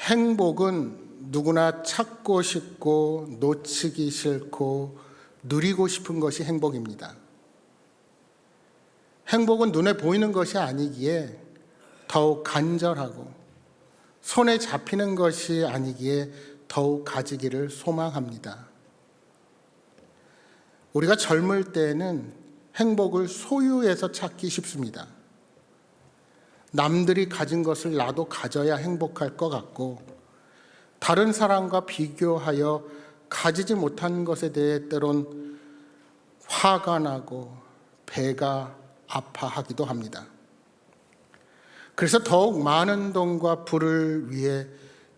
행복은 누구나 찾고 싶고 놓치기 싫고 누리고 싶은 것이 행복입니다. 행복은 눈에 보이는 것이 아니기에 더욱 간절하고 손에 잡히는 것이 아니기에 더욱 가지기를 소망합니다. 우리가 젊을 때에는 행복을 소유해서 찾기 쉽습니다. 남들이 가진 것을 나도 가져야 행복할 것 같고 다른 사람과 비교하여 가지지 못한 것에 대해 때론 화가 나고 배가 아파하기도 합니다. 그래서 더욱 많은 돈과 부를 위해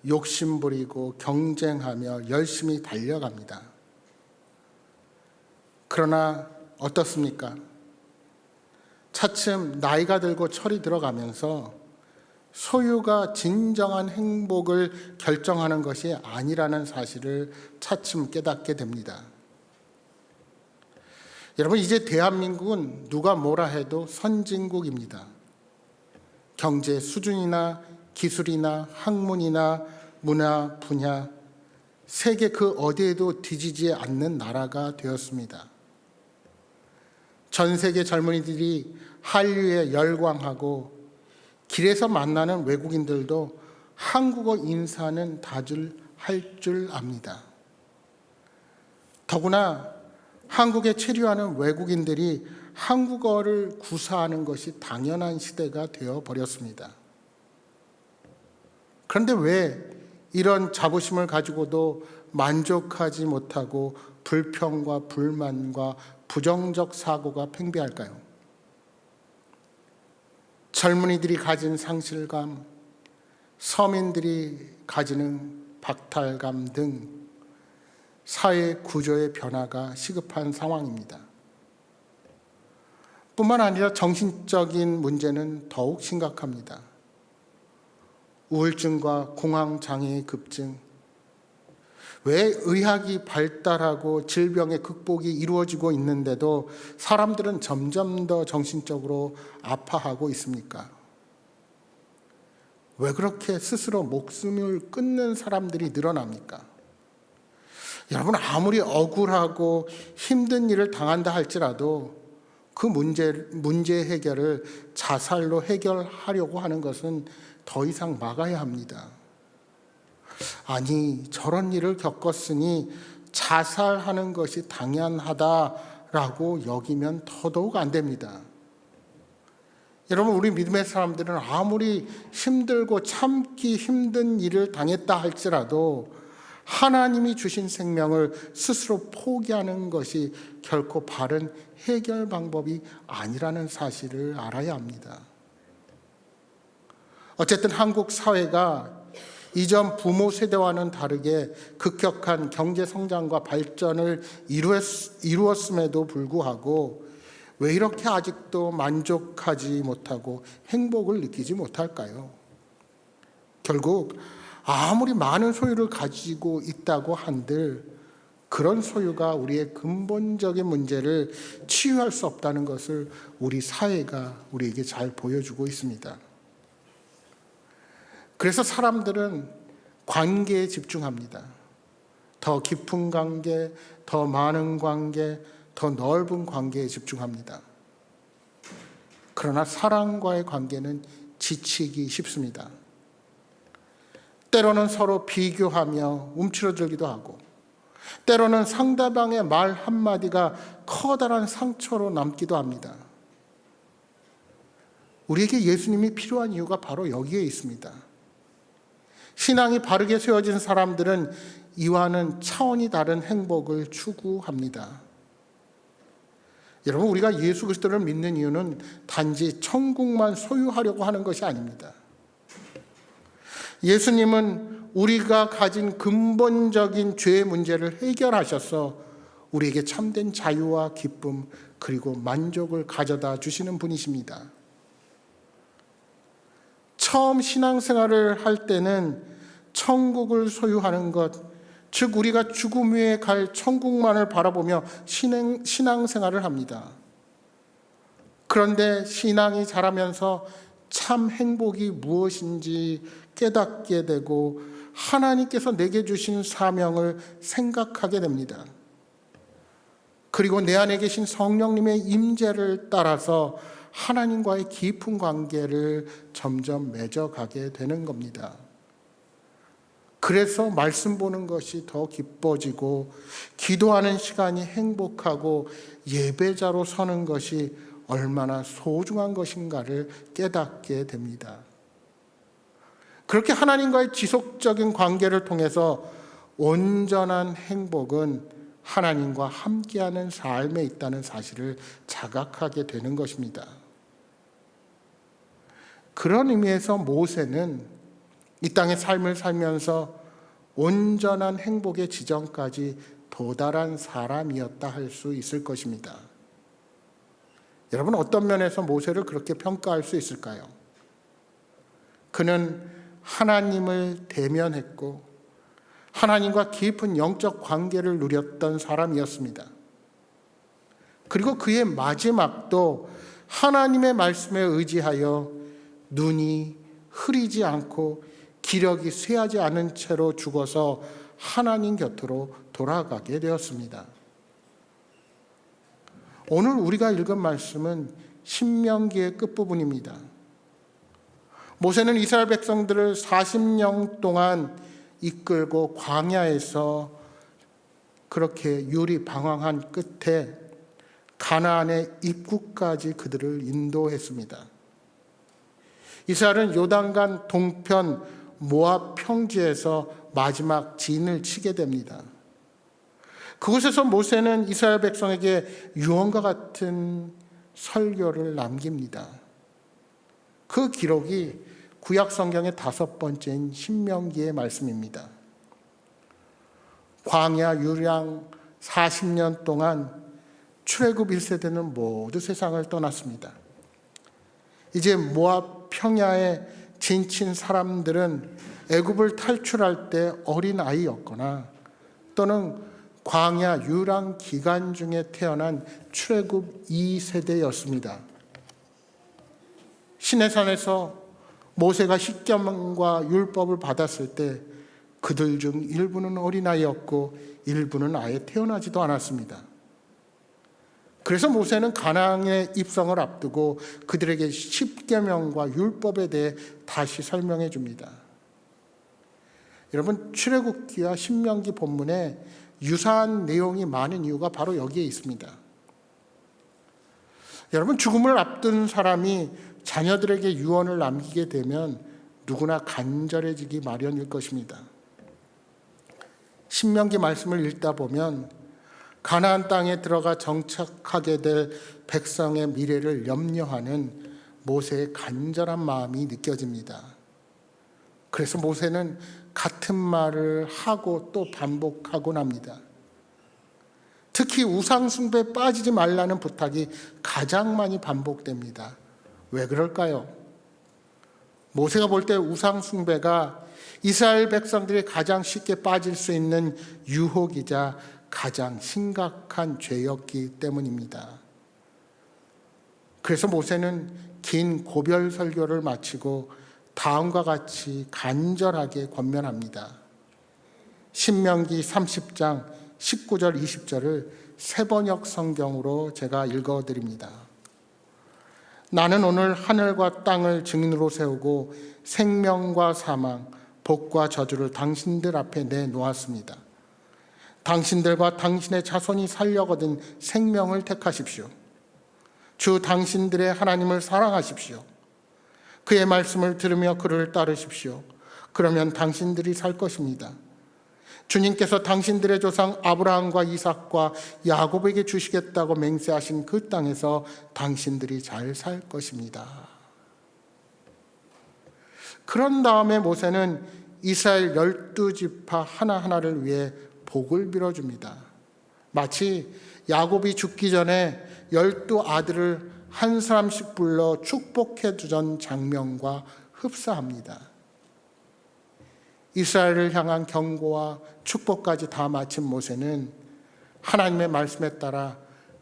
욕심부리고 경쟁하며 열심히 달려갑니다. 그러나 어떻습니까? 차츰 나이가 들고 철이 들어가면서 소유가 진정한 행복을 결정하는 것이 아니라는 사실을 차츰 깨닫게 됩니다. 여러분, 이제 대한민국은 누가 뭐라 해도 선진국입니다. 경제 수준이나 기술이나 학문이나 문화 분야, 세계 그 어디에도 뒤지지 않는 나라가 되었습니다. 전 세계 젊은이들이 한류에 열광하고 길에서 만나는 외국인들도 한국어 인사는 다들 할 줄 압니다. 더구나 한국에 체류하는 외국인들이 한국어를 구사하는 것이 당연한 시대가 되어버렸습니다. 그런데 왜 이런 자부심을 가지고도 만족하지 못하고 불평과 불만과 부정적 사고가 팽배할까요? 젊은이들이 가진 상실감, 서민들이 가지는 박탈감 등 사회 구조의 변화가 시급한 상황입니다. 뿐만 아니라 정신적인 문제는 더욱 심각합니다. 우울증과 공황장애의 급증, 왜 의학이 발달하고 질병의 극복이 이루어지고 있는데도 사람들은 점점 더 정신적으로 아파하고 있습니까? 왜 그렇게 스스로 목숨을 끊는 사람들이 늘어납니까? 여러분, 아무리 억울하고 힘든 일을 당한다 할지라도 그 문제 해결을 자살로 해결하려고 하는 것은 더 이상 막아야 합니다. 아니, 저런 일을 겪었으니 자살하는 것이 당연하다라고 여기면 더더욱 안 됩니다. 여러분, 우리 믿음의 사람들은 아무리 힘들고 참기 힘든 일을 당했다 할지라도 하나님이 주신 생명을 스스로 포기하는 것이 결코 바른 해결 방법이 아니라는 사실을 알아야 합니다. 어쨌든 한국 사회가 이전 부모 세대와는 다르게 급격한 경제 성장과 발전을 이루었음에도 불구하고 왜 이렇게 아직도 만족하지 못하고 행복을 느끼지 못할까요? 결국 아무리 많은 소유를 가지고 있다고 한들 그런 소유가 우리의 근본적인 문제를 치유할 수 없다는 것을 우리 사회가 우리에게 잘 보여주고 있습니다. 그래서 사람들은 관계에 집중합니다. 더 깊은 관계, 더 많은 관계, 더 넓은 관계에 집중합니다. 그러나 사랑과의 관계는 지치기 쉽습니다. 때로는 서로 비교하며 움츠러들기도 하고 때로는 상대방의 말 한마디가 커다란 상처로 남기도 합니다. 우리에게 예수님이 필요한 이유가 바로 여기에 있습니다. 신앙이 바르게 세워진 사람들은 이와는 차원이 다른 행복을 추구합니다. 여러분, 우리가 예수 그리스도를 믿는 이유는 단지 천국만 소유하려고 하는 것이 아닙니다. 예수님은 우리가 가진 근본적인 죄의 문제를 해결하셔서 우리에게 참된 자유와 기쁨 그리고 만족을 가져다 주시는 분이십니다. 처음 신앙생활을 할 때는 천국을 소유하는 것, 즉 우리가 죽음 후에 갈 천국만을 바라보며 신앙생활을 합니다. 그런데 신앙이 자라면서 참 행복이 무엇인지 깨닫게 되고 하나님께서 내게 주신 사명을 생각하게 됩니다. 그리고 내 안에 계신 성령님의 임재를 따라서 하나님과의 깊은 관계를 점점 맺어가게 되는 겁니다. 그래서 말씀 보는 것이 더 기뻐지고 기도하는 시간이 행복하고 예배자로 서는 것이 얼마나 소중한 것인가를 깨닫게 됩니다. 그렇게 하나님과의 지속적인 관계를 통해서 온전한 행복은 하나님과 함께하는 삶에 있다는 사실을 자각하게 되는 것입니다. 그런 의미에서 모세는 이 땅의 삶을 살면서 온전한 행복의 지점까지 도달한 사람이었다 할 수 있을 것입니다. 여러분, 어떤 면에서 모세를 그렇게 평가할 수 있을까요? 그는 하나님을 대면했고 하나님과 깊은 영적 관계를 누렸던 사람이었습니다. 그리고 그의 마지막도 하나님의 말씀에 의지하여 눈이 흐리지 않고 기력이 쇠하지 않은 채로 죽어서 하나님 곁으로 돌아가게 되었습니다. 오늘 우리가 읽은 말씀은 신명기의 끝부분입니다. 모세는 이스라엘 백성들을 40년 동안 이끌고 광야에서 그렇게 유리방황한 끝에 가나안의 입구까지 그들을 인도했습니다. 이스라엘은 요단강 동편 모압 평지에서 마지막 진을 치게 됩니다. 그곳에서 모세는 이스라엘 백성에게 유언과 같은 설교를 남깁니다. 그 기록이 구약 성경의 5번째인 신명기의 말씀입니다. 광야 유랑 40년 동안 출애굽 1세대는 모두 세상을 떠났습니다. 이제 모압 평야에 진친 사람들은 애굽을 탈출할 때 어린 아이였거나 또는 광야 유랑 기간 중에 태어난 출애굽 2세대였습니다. 시내산에서 모세가 십계명과 율법을 받았을 때 그들 중 일부는 어린아이였고 일부는 아예 태어나지도 않았습니다. 그래서 모세는 가나안의 입성을 앞두고 그들에게 십계명과 율법에 대해 다시 설명해 줍니다. 여러분, 출애굽기와 신명기 본문에 유사한 내용이 많은 이유가 바로 여기에 있습니다. 여러분, 죽음을 앞둔 사람이 자녀들에게 유언을 남기게 되면 누구나 간절해지기 마련일 것입니다. 신명기 말씀을 읽다 보면 가나안 땅에 들어가 정착하게 될 백성의 미래를 염려하는 모세의 간절한 마음이 느껴집니다. 그래서 모세는 같은 말을 하고 또 반복하곤 합니다. 특히 우상 숭배에 빠지지 말라는 부탁이 가장 많이 반복됩니다. 왜 그럴까요? 모세가 볼 때 우상 숭배가 이스라엘 백성들이 가장 쉽게 빠질 수 있는 유혹이자 가장 심각한 죄였기 때문입니다. 그래서 모세는 긴 고별 설교를 마치고 다음과 같이 간절하게 권면합니다. 신명기 30장 19절 20절을 새번역 성경으로 제가 읽어드립니다. 나는 오늘 하늘과 땅을 증인으로 세우고 생명과 사망, 복과 저주를 당신들 앞에 내놓았습니다. 당신들과 당신의 자손이 살려거든 생명을 택하십시오. 주 당신들의 하나님을 사랑하십시오. 그의 말씀을 들으며 그를 따르십시오. 그러면 당신들이 살 것입니다. 주님께서 당신들의 조상 아브라함과 이삭과 야곱에게 주시겠다고 맹세하신 그 땅에서 당신들이 잘 살 것입니다. 그런 다음에 모세는 이스라엘 12지파 하나하나를 위해 복을 빌어줍니다. 마치 야곱이 죽기 전에 12아들을 한 사람씩 불러 축복해 주던 장면과 흡사합니다. 이스라엘을 향한 경고와 축복까지 다 마친 모세는 하나님의 말씀에 따라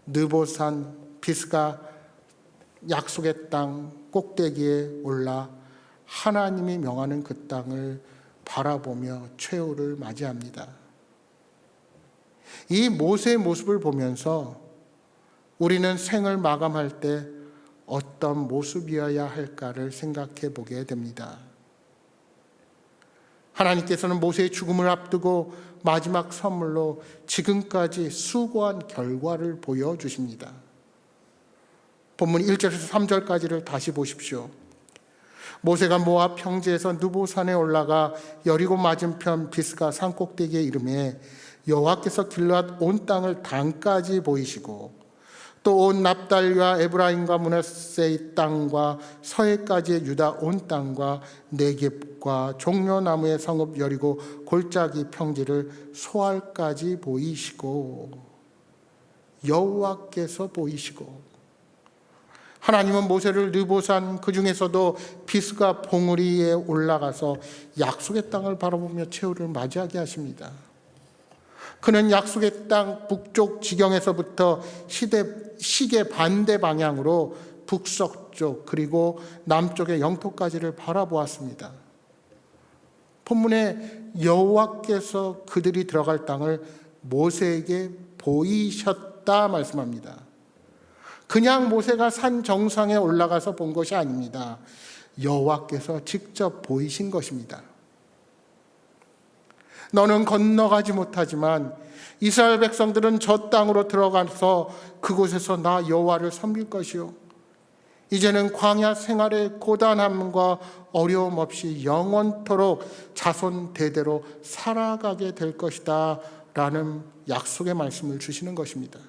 느보산 비스가 약속의 땅 꼭대기에 올라 하나님이 명하는 그 땅을 바라보며 최후를 맞이합니다. 이 모세의 모습을 보면서 우리는 생을 마감할 때 어떤 모습이어야 할까를 생각해 보게 됩니다. 하나님께서는 모세의 죽음을 앞두고 마지막 선물로 지금까지 수고한 결과를 보여주십니다. 본문 1절에서 3절까지를 다시 보십시오. 모세가 모압 평지에서 느보산에 올라가 여리고 맞은편 비스가 산꼭대기에 이르매 여호와께서 길르앗 온 땅을 단까지 보이시고 또 온 납달리와 에브라임과 므낫세의 땅과 서해까지의 유다 온 땅과 네겝과 종려나무의 성읍 여리고 골짜기 평지를 소알까지 보이시고 여호와께서 보이시고 하나님은 모세를 느보산 그 중에서도 비스가 봉우리에 올라가서 약속의 땅을 바라보며 최후를 맞이하게 하십니다. 그는 약속의 땅 북쪽 지경에서부터 시계 반대 방향으로 북서쪽 그리고 남쪽의 영토까지를 바라보았습니다. 본문에 여호와께서 그들이 들어갈 땅을 모세에게 보이셨다 말씀합니다. 그냥 모세가 산 정상에 올라가서 본 것이 아닙니다. 여호와께서 직접 보이신 것입니다. 너는 건너가지 못하지만 이스라엘 백성들은 저 땅으로 들어가서 그곳에서 나 여호와를 섬길 것이요 이제는 광야 생활의 고단함과 어려움 없이 영원토록 자손 대대로 살아가게 될 것이다 라는 약속의 말씀을 주시는 것입니다.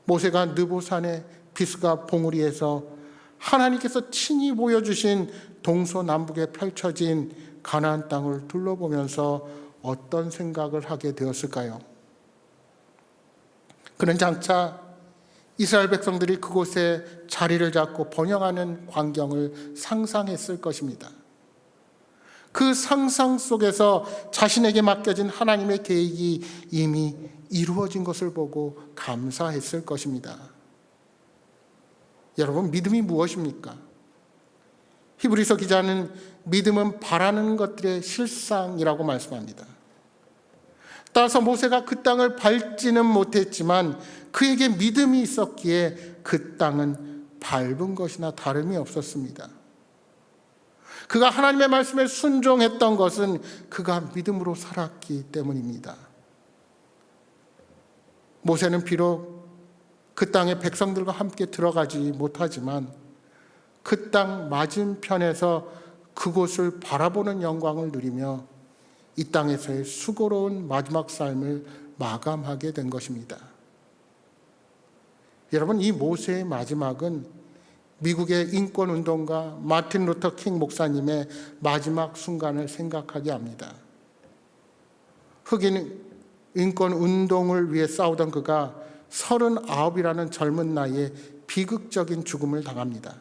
모세가 느보산의 비스가 봉우리에서 하나님께서 친히 보여주신 동서남북에 펼쳐진 가나안 땅을 둘러보면서 어떤 생각을 하게 되었을까요? 그는 장차 이스라엘 백성들이 그곳에 자리를 잡고 번영하는 광경을 상상했을 것입니다. 그 상상 속에서 자신에게 맡겨진 하나님의 계획이 이미 이루어진 것을 보고 감사했을 것입니다. 여러분, 믿음이 무엇입니까? 히브리서 기자는 믿음은 바라는 것들의 실상이라고 말씀합니다. 따라서 모세가 그 땅을 밟지는 못했지만 그에게 믿음이 있었기에 그 땅은 밟은 것이나 다름이 없었습니다. 그가 하나님의 말씀에 순종했던 것은 그가 믿음으로 살았기 때문입니다. 모세는 비록 그 땅의 백성들과 함께 들어가지 못하지만 그 땅 맞은편에서 그곳을 바라보는 영광을 누리며 이 땅에서의 수고로운 마지막 삶을 마감하게 된 것입니다. 여러분, 이 모세의 마지막은 미국의 인권운동가 마틴 루터 킹 목사님의 마지막 순간을 생각하게 합니다. 흑인 인권운동을 위해 싸우던 그가 39이라는 젊은 나이에 비극적인 죽음을 당합니다.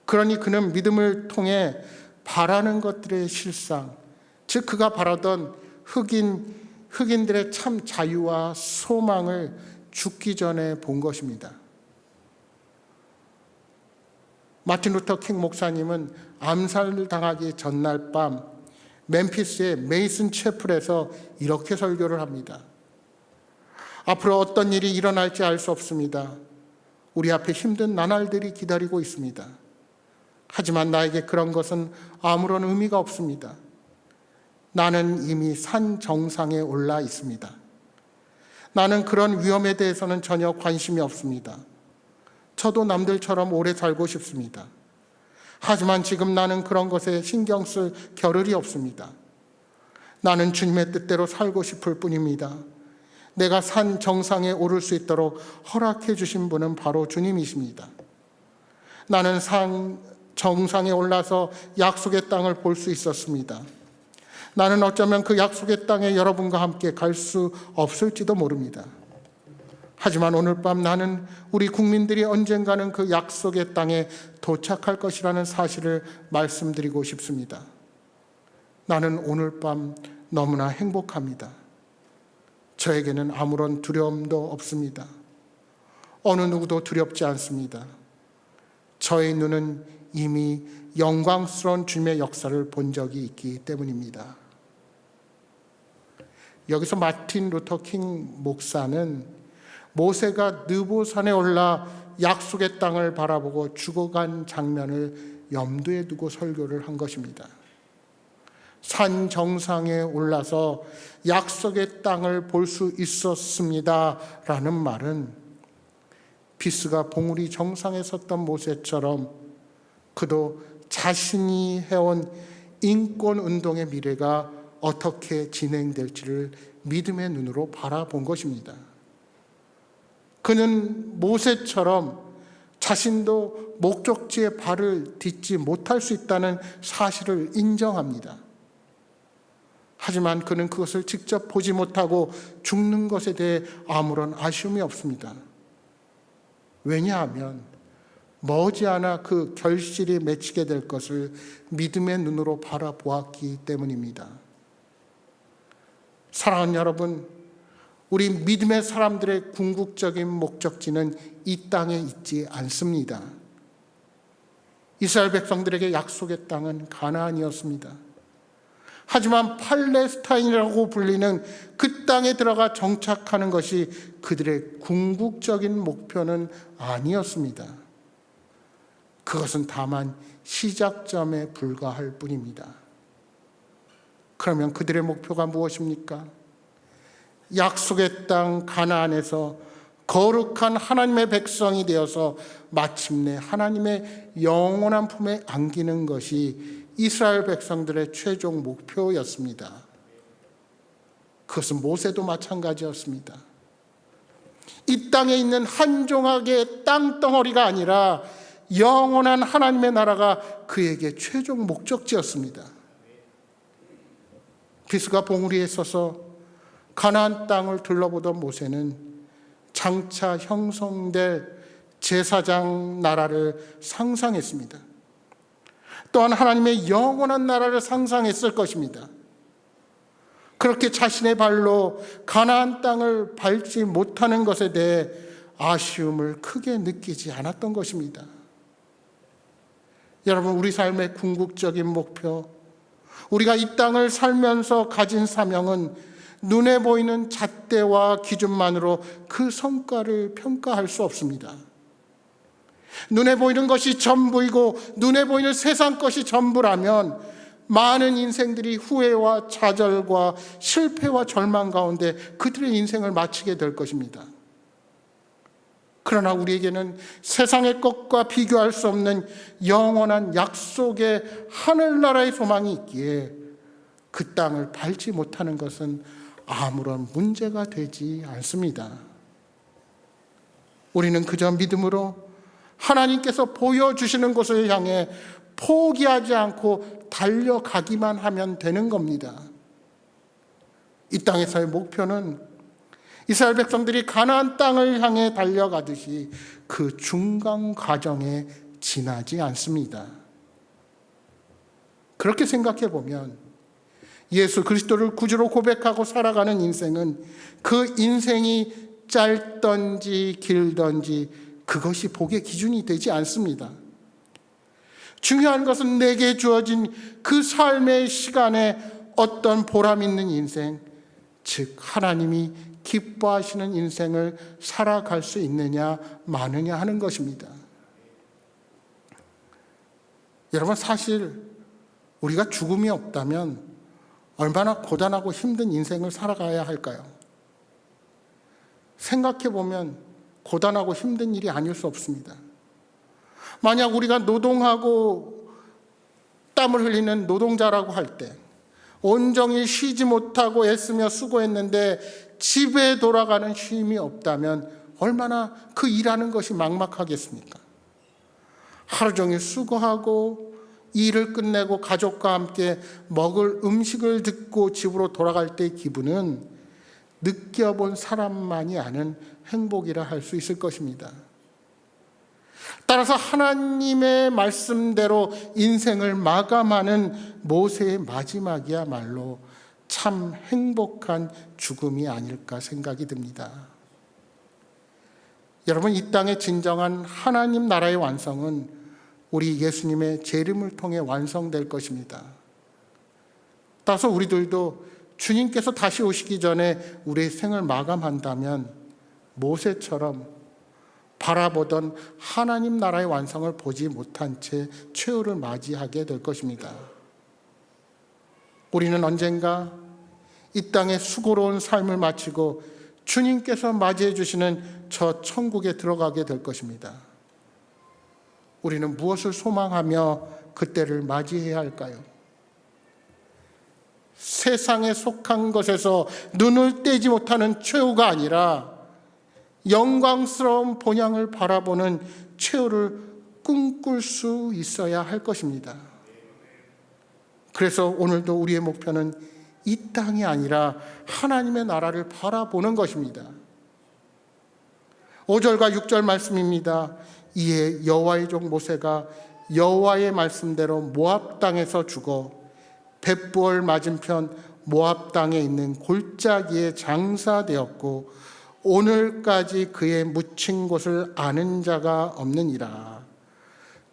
그러니 그는 믿음을 통해 바라는 것들의 실상, 즉 그가 바라던 흑인들의 참 자유와 소망을 죽기 전에 본 것입니다. 마틴 루터 킹 목사님은 암살을 당하기 전날 밤 멤피스의 메이슨 채플에서 이렇게 설교를 합니다. 앞으로 어떤 일이 일어날지 알 수 없습니다. 우리 앞에 힘든 나날들이 기다리고 있습니다. 하지만 나에게 그런 것은 아무런 의미가 없습니다. 나는 이미 산 정상에 올라 있습니다. 나는 그런 위험에 대해서는 전혀 관심이 없습니다. 저도 남들처럼 오래 살고 싶습니다. 하지만 지금 나는 그런 것에 신경 쓸 겨를이 없습니다. 나는 주님의 뜻대로 살고 싶을 뿐입니다. 내가 산 정상에 오를 수 있도록 허락해 주신 분은 바로 주님이십니다. 나는 산 정상에 올라서 약속의 땅을 볼 수 있었습니다. 나는 어쩌면 그 약속의 땅에 여러분과 함께 갈 수 없을지도 모릅니다. 하지만 오늘 밤 나는 우리 국민들이 언젠가는 그 약속의 땅에 도착할 것이라는 사실을 말씀드리고 싶습니다. 나는 오늘 밤 너무나 행복합니다. 저에게는 아무런 두려움도 없습니다. 어느 누구도 두렵지 않습니다. 저의 눈은 이미 영광스러운 주님의 역사를 본 적이 있기 때문입니다. 여기서 마틴 루터 킹 목사는 모세가 느보산에 올라 약속의 땅을 바라보고 죽어간 장면을 염두에 두고 설교를 한 것입니다. 산 정상에 올라서 약속의 땅을 볼 수 있었습니다 라는 말은 비스가 봉우리 정상에 섰던 모세처럼 그도 자신이 해온 인권운동의 미래가 어떻게 진행될지를 믿음의 눈으로 바라본 것입니다. 그는 모세처럼 자신도 목적지에 발을 딛지 못할 수 있다는 사실을 인정합니다. 하지만 그는 그것을 직접 보지 못하고 죽는 것에 대해 아무런 아쉬움이 없습니다. 왜냐하면 머지않아 그 결실이 맺히게 될 것을 믿음의 눈으로 바라보았기 때문입니다. 사랑하는 여러분, 우리 믿음의 사람들의 궁극적인 목적지는 이 땅에 있지 않습니다. 이스라엘 백성들에게 약속의 땅은 가나안이었습니다. 하지만 팔레스타인이라고 불리는 그 땅에 들어가 정착하는 것이 그들의 궁극적인 목표는 아니었습니다. 그것은 다만 시작점에 불과할 뿐입니다. 그러면 그들의 목표가 무엇입니까? 약속의 땅 가나안에서 거룩한 하나님의 백성이 되어서 마침내 하나님의 영원한 품에 안기는 것이 이스라엘 백성들의 최종 목표였습니다. 그것은 모세도 마찬가지였습니다. 이 땅에 있는 한 조각의 땅덩어리가 아니라 영원한 하나님의 나라가 그에게 최종 목적지였습니다. 비스가 봉우리에 서서 가나안 땅을 둘러보던 모세는 장차 형성될 제사장 나라를 상상했습니다. 또한 하나님의 영원한 나라를 상상했을 것입니다. 그렇게 자신의 발로 가나안 땅을 밟지 못하는 것에 대해 아쉬움을 크게 느끼지 않았던 것입니다. 여러분, 우리 삶의 궁극적인 목표, 우리가 이 땅을 살면서 가진 사명은 눈에 보이는 잣대와 기준만으로 그 성과를 평가할 수 없습니다. 눈에 보이는 것이 전부이고 눈에 보이는 세상 것이 전부라면 많은 인생들이 후회와 좌절과 실패와 절망 가운데 그들의 인생을 마치게 될 것입니다. 그러나 우리에게는 세상의 것과 비교할 수 없는 영원한 약속의 하늘나라의 소망이 있기에 그 땅을 밟지 못하는 것은 아무런 문제가 되지 않습니다. 우리는 그저 믿음으로 하나님께서 보여주시는 곳을 향해 포기하지 않고 달려가기만 하면 되는 겁니다. 이 땅에서의 목표는 이스라엘 백성들이 가나안 땅을 향해 달려가듯이 그 중간 과정에 지나지 않습니다. 그렇게 생각해 보면 예수 그리스도를 구주로 고백하고 살아가는 인생은 그 인생이 짧든지 길든지 그것이 복의 기준이 되지 않습니다. 중요한 것은 내게 주어진 그 삶의 시간에 어떤 보람 있는 인생, 즉 하나님이 기뻐하시는 인생을 살아갈 수 있느냐 마느냐 하는 것입니다. 여러분, 사실 우리가 죽음이 없다면 얼마나 고단하고 힘든 인생을 살아가야 할까요? 생각해 보면 고단하고 힘든 일이 아닐 수 없습니다. 만약 우리가 노동하고 땀을 흘리는 노동자라고 할 때 온종일 쉬지 못하고 애쓰며 수고했는데 집에 돌아가는 쉼이 없다면 얼마나 그 일하는 것이 막막하겠습니까? 하루 종일 수고하고 일을 끝내고 가족과 함께 먹을 음식을 듣고 집으로 돌아갈 때의 기분은 느껴본 사람만이 아는 행복이라 할 수 있을 것입니다. 따라서 하나님의 말씀대로 인생을 마감하는 모세의 마지막이야말로 참 행복한 죽음이 아닐까 생각이 듭니다. 여러분, 이 땅의 진정한 하나님 나라의 완성은 우리 예수님의 재림을 통해 완성될 것입니다. 따라서 우리들도 주님께서 다시 오시기 전에 우리의 생을 마감한다면 모세처럼 바라보던 하나님 나라의 완성을 보지 못한 채 최후를 맞이하게 될 것입니다. 우리는 언젠가 이 땅의 수고로운 삶을 마치고 주님께서 맞이해 주시는 저 천국에 들어가게 될 것입니다. 우리는 무엇을 소망하며 그때를 맞이해야 할까요? 세상에 속한 것에서 눈을 떼지 못하는 최후가 아니라 영광스러운 본향을 바라보는 최후를 꿈꿀 수 있어야 할 것입니다. 그래서 오늘도 우리의 목표는 이 땅이 아니라 하나님의 나라를 바라보는 것입니다. 5절과 6절 말씀입니다. 이에 여호와의 종 모세가 여호와의 말씀대로 모압 땅에서 죽어 벳부얼 맞은편 모압 땅에 있는 골짜기에 장사되었고 오늘까지 그의 묻힌 곳을 아는 자가 없느니라.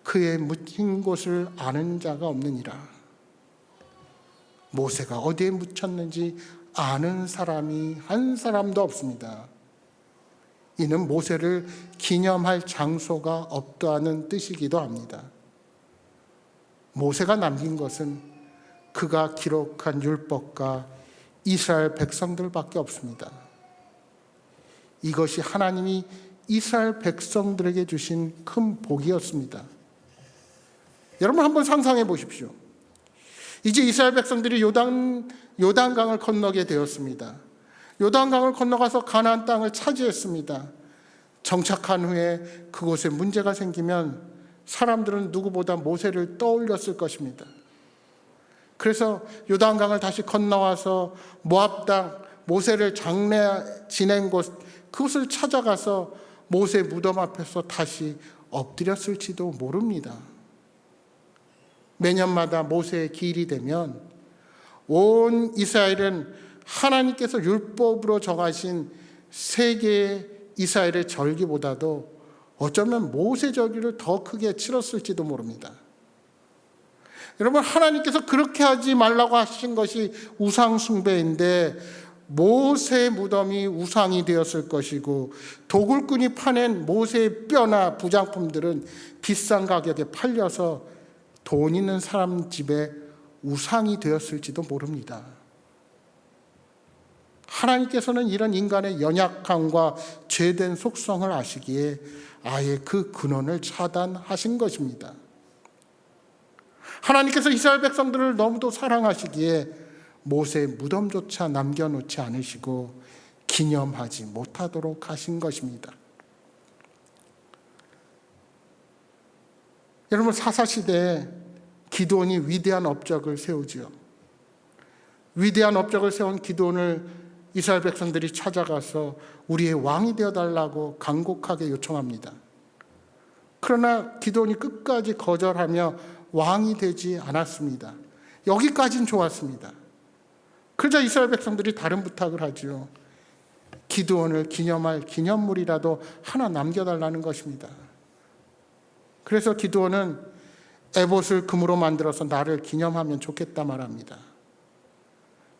그의 묻힌 곳을 아는 자가 없느니라. 모세가 어디에 묻혔는지 아는 사람이 한 사람도 없습니다. 이는 모세를 기념할 장소가 없다는 뜻이기도 합니다. 모세가 남긴 것은 그가 기록한 율법과 이스라엘 백성들밖에 없습니다. 이것이 하나님이 이스라엘 백성들에게 주신 큰 복이었습니다. 여러분 한번 상상해 보십시오. 이제 이스라엘 백성들이 요단강을 건너게 되었습니다. 요단강을 건너가서 가나안 땅을 차지했습니다. 정착한 후에 그곳에 문제가 생기면 사람들은 누구보다 모세를 떠올렸을 것입니다. 그래서 요단강을 다시 건너와서 모압 땅 모세를 장례 지낸 곳 그곳을 찾아가서 모세 무덤 앞에서 다시 엎드렸을지도 모릅니다. 매년마다 모세의 기일이 되면 온 이스라엘은 하나님께서 율법으로 정하신 세계의 이스라엘의 절기보다도 어쩌면 모세 절기를 더 크게 치렀을지도 모릅니다. 여러분 하나님께서 그렇게 하지 말라고 하신 것이 우상 숭배인데 모세의 무덤이 우상이 되었을 것이고 도굴꾼이 파낸 모세의 뼈나 부장품들은 비싼 가격에 팔려서 돈 있는 사람 집에 우상이 되었을지도 모릅니다. 하나님께서는 이런 인간의 연약함과 죄된 속성을 아시기에 아예 그 근원을 차단하신 것입니다. 하나님께서 이스라엘 백성들을 너무도 사랑하시기에 모세의 무덤조차 남겨놓지 않으시고 기념하지 못하도록 하신 것입니다. 여러분 사사시대에 기드온이 위대한 업적을 세우지요. 위대한 업적을 세운 기드온을 이스라엘 백성들이 찾아가서 우리의 왕이 되어달라고 간곡하게 요청합니다. 그러나 기드온이 끝까지 거절하며 왕이 되지 않았습니다. 여기까지는 좋았습니다. 그러자 이스라엘 백성들이 다른 부탁을 하죠. 기드온을 기념할 기념물이라도 하나 남겨달라는 것입니다. 그래서 기드온은 에봇을 금으로 만들어서 나를 기념하면 좋겠다 말합니다.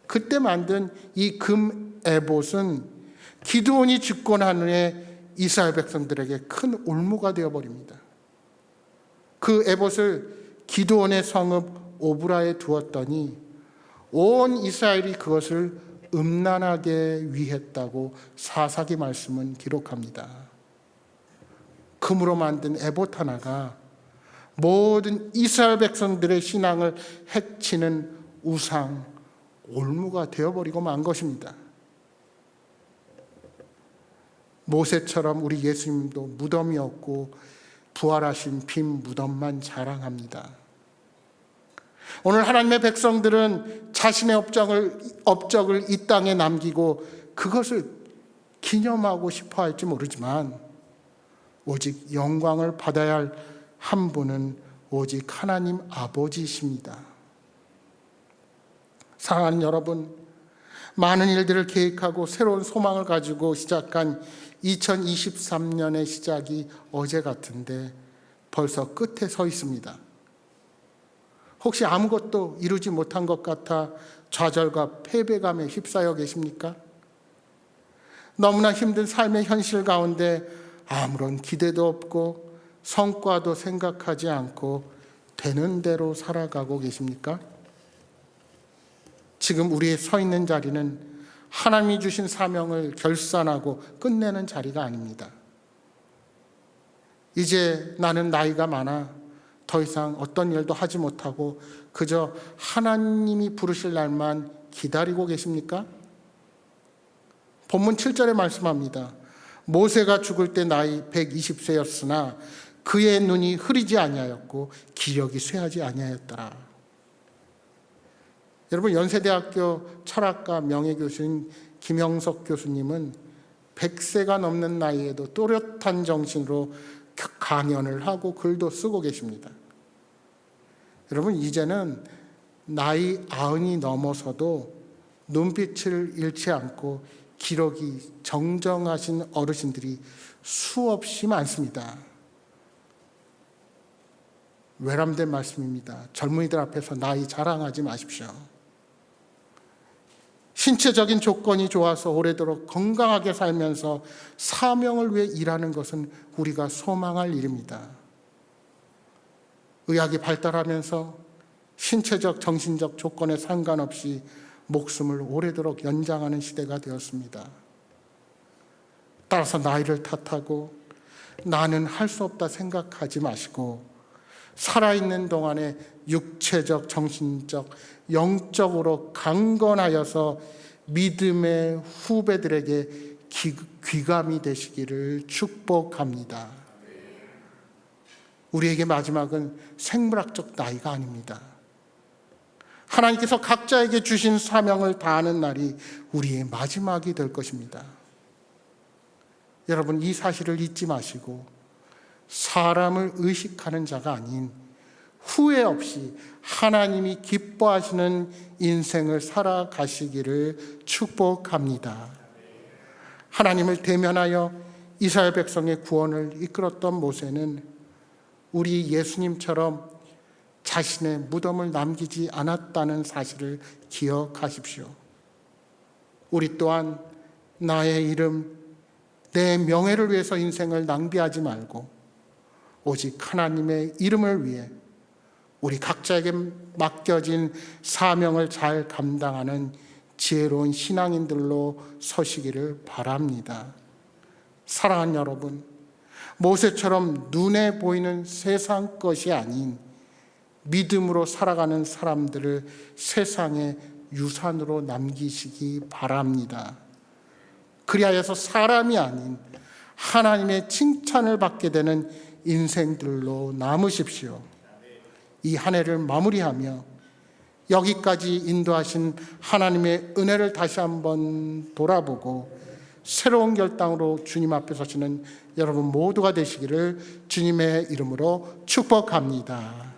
그때 만든 이 금 에봇은 기드온이 집권한 후에 이스라엘 백성들에게 큰 올무가 되어버립니다. 그 에봇을 기드온의 성읍 오브라에 두었더니 온 이스라엘이 그것을 음란하게 위했다고 사사기 말씀은 기록합니다. 금으로 만든 에봇 하나가 모든 이스라엘 백성들의 신앙을 해치는 우상, 올무가 되어버리고 만 것입니다. 모세처럼 우리 예수님도 무덤이 없고 부활하신 빈 무덤만 자랑합니다. 오늘 하나님의 백성들은 자신의 업적을 이 땅에 남기고 그것을 기념하고 싶어 할지 모르지만 오직 영광을 받아야 할 한 분은 오직 하나님 아버지이십니다. 사랑하는 여러분, 많은 일들을 계획하고 새로운 소망을 가지고 시작한 2023년의 시작이 어제 같은데 벌써 끝에 서 있습니다. 혹시 아무것도 이루지 못한 것 같아 좌절과 패배감에 휩싸여 계십니까? 너무나 힘든 삶의 현실 가운데 아무런 기대도 없고 성과도 생각하지 않고 되는 대로 살아가고 계십니까? 지금 우리 서 있는 자리는 하나님이 주신 사명을 결산하고 끝내는 자리가 아닙니다. 이제 나는 나이가 많아 더 이상 어떤 일도 하지 못하고 그저 하나님이 부르실 날만 기다리고 계십니까? 본문 7절에 말씀합니다. 모세가 죽을 때 나이 120세였으나 그의 눈이 흐리지 아니하였고 기력이 쇠하지 아니하였더라. 여러분, 연세대학교 철학과 명예교수인 김영석 교수님은 100세가 넘는 나이에도 또렷한 정신으로 강연을 하고 글도 쓰고 계십니다. 여러분, 이제는 나이 90이 넘어서도 눈빛을 잃지 않고 기록이 정정하신 어르신들이 수없이 많습니다. 외람된 말씀입니다. 젊은이들 앞에서 나이 자랑하지 마십시오. 신체적인 조건이 좋아서 오래도록 건강하게 살면서 사명을 위해 일하는 것은 우리가 소망할 일입니다. 의학이 발달하면서 신체적, 정신적 조건에 상관없이 목숨을 오래도록 연장하는 시대가 되었습니다. 따라서 나이를 탓하고 나는 할 수 없다 생각하지 마시고 살아있는 동안에 육체적, 정신적, 영적으로 강건하여서 믿음의 후배들에게 귀감이 되시기를 축복합니다. 우리에게 마지막은 생물학적 나이가 아닙니다. 하나님께서 각자에게 주신 사명을 다하는 날이 우리의 마지막이 될 것입니다. 여러분, 이 사실을 잊지 마시고 사람을 의식하는 자가 아닌 후회 없이 하나님이 기뻐하시는 인생을 살아가시기를 축복합니다. 하나님을 대면하여 이스라엘 백성의 구원을 이끌었던 모세는 우리 예수님처럼 자신의 무덤을 남기지 않았다는 사실을 기억하십시오. 우리 또한 나의 이름, 내 명예를 위해서 인생을 낭비하지 말고 오직 하나님의 이름을 위해 우리 각자에게 맡겨진 사명을 잘 감당하는 지혜로운 신앙인들로 서시기를 바랍니다. 사랑하는 여러분, 모세처럼 눈에 보이는 세상 것이 아닌 믿음으로 살아가는 사람들을 세상의 유산으로 남기시기 바랍니다. 그리하여서 사람이 아닌 하나님의 칭찬을 받게 되는 인생들로 남으십시오. 이 한 해를 마무리하며 여기까지 인도하신 하나님의 은혜를 다시 한번 돌아보고 새로운 결단으로 주님 앞에 서시는 여러분 모두가 되시기를 주님의 이름으로 축복합니다.